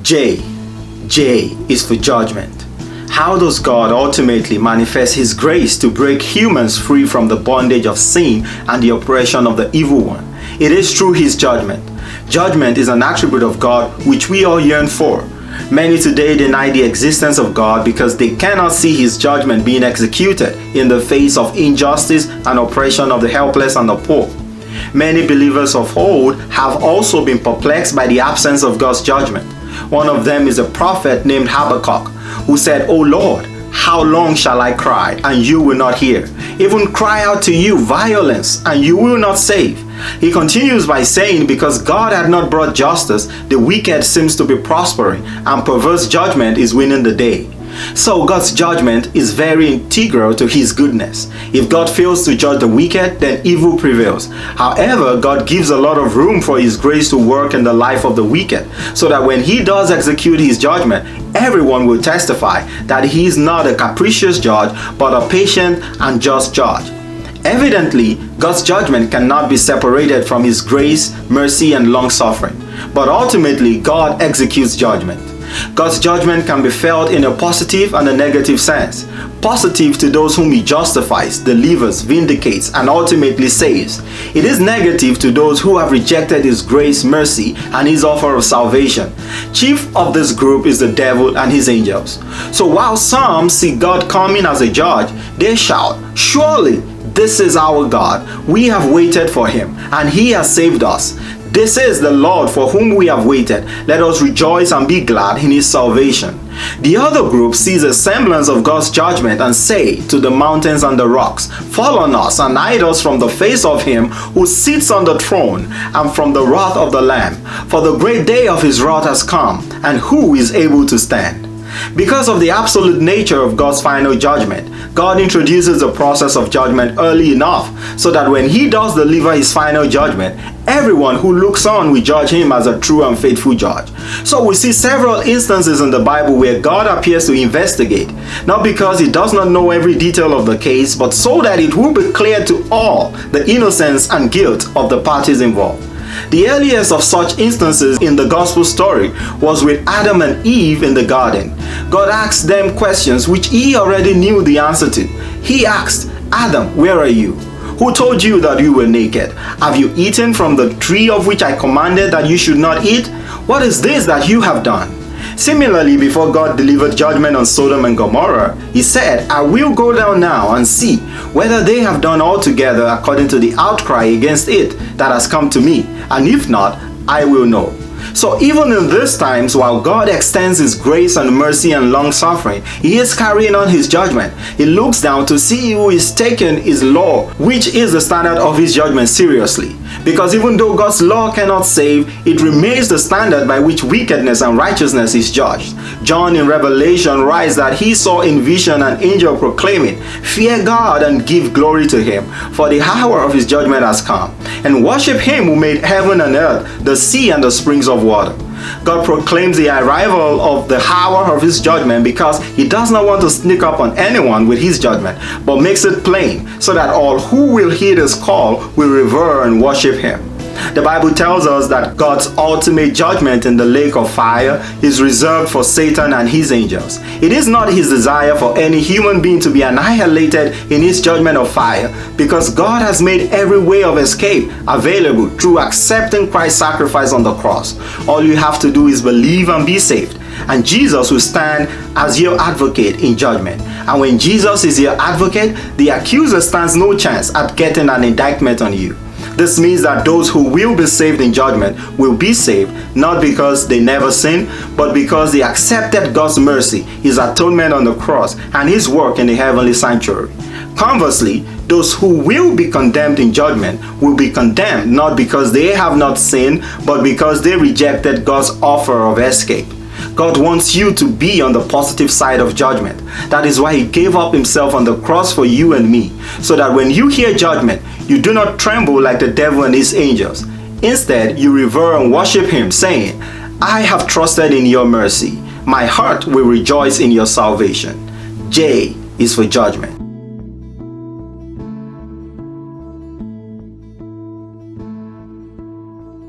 J. J is for judgment. How does God ultimately manifest His grace to break humans free from the bondage of sin and the oppression of the evil one? It is through His judgment. Judgment is an attribute of God which we all yearn for. Many today deny the existence of God because they cannot see His judgment being executed in the face of injustice and oppression of the helpless and the poor. Many believers of old have also been perplexed by the absence of God's judgment. One of them is a prophet named Habakkuk, who said, "O Lord, how long shall I cry, and you will not hear? Even cry out to you violence, and you will not save." He continues by saying, because God had not brought justice, the wicked seems to be prospering, and perverse judgment is winning the day. So God's judgment is very integral to His goodness. If God fails to judge the wicked, then evil prevails. However, God gives a lot of room for His grace to work in the life of the wicked, so that when He does execute His judgment, everyone will testify that He is not a capricious judge, but a patient and just judge. Evidently, God's judgment cannot be separated from His grace, mercy, and long-suffering. But ultimately, God executes judgment. God's judgment can be felt in a positive and a negative sense. Positive to those whom He justifies, delivers, vindicates, and ultimately saves. It is negative to those who have rejected His grace, mercy, and His offer of salvation. Chief of this group is the devil and his angels. So while some see God coming as a judge, they shout, "Surely this is our God. We have waited for Him, and He has saved us. This is the Lord for whom we have waited. Let us rejoice and be glad in His salvation." The other group sees a semblance of God's judgment and say to the mountains and the rocks, "Fall on us and hide us from the face of Him who sits on the throne and from the wrath of the Lamb. For the great day of His wrath has come, and who is able to stand?" Because of the absolute nature of God's final judgment, God introduces the process of judgment early enough so that when He does deliver His final judgment, everyone who looks on will judge Him as a true and faithful judge. So we see several instances in the Bible where God appears to investigate, not because He does not know every detail of the case, but so that it will be clear to all the innocence and guilt of the parties involved. The earliest of such instances in the gospel story was with Adam and Eve in the garden. God asked them questions which He already knew the answer to. He asked, "Adam, where are you? Who told you that you were naked? Have you eaten from the tree of which I commanded that you should not eat? What is this that you have done?" Similarly, before God delivered judgment on Sodom and Gomorrah, He said, "I will go down now and see whether they have done altogether according to the outcry against it that has come to me, and if not, I will know." So even in these times, while God extends His grace and mercy and long-suffering, He is carrying on His judgment. He looks down to see who is taking His law, which is the standard of His judgment, seriously. Because even though God's law cannot save, it remains the standard by which wickedness and righteousness is judged. John in Revelation writes that he saw in vision an angel proclaiming, "Fear God and give glory to Him, for the hour of His judgment has come, and worship Him who made heaven and earth, the sea and the springs of water." God proclaims the arrival of the hour of His judgment because He does not want to sneak up on anyone with His judgment, but makes it plain so that all who will hear His call will revere and worship Him. The Bible tells us that God's ultimate judgment in the lake of fire is reserved for Satan and his angels. It is not His desire for any human being to be annihilated in His judgment of fire, because God has made every way of escape available through accepting Christ's sacrifice on the cross. All you have to do is believe and be saved, and Jesus will stand as your advocate in judgment. And when Jesus is your advocate, the accuser stands no chance at getting an indictment on you. This means that those who will be saved in judgment will be saved, not because they never sinned, but because they accepted God's mercy, His atonement on the cross, and His work in the heavenly sanctuary. Conversely, those who will be condemned in judgment will be condemned not because they have not sinned, but because they rejected God's offer of escape. God wants you to be on the positive side of judgment. That is why He gave up Himself on the cross for you and me, so that when you hear judgment, you do not tremble like the devil and his angels. Instead, you revere and worship Him, saying, "I have trusted in your mercy. My heart will rejoice in your salvation." J is for judgment.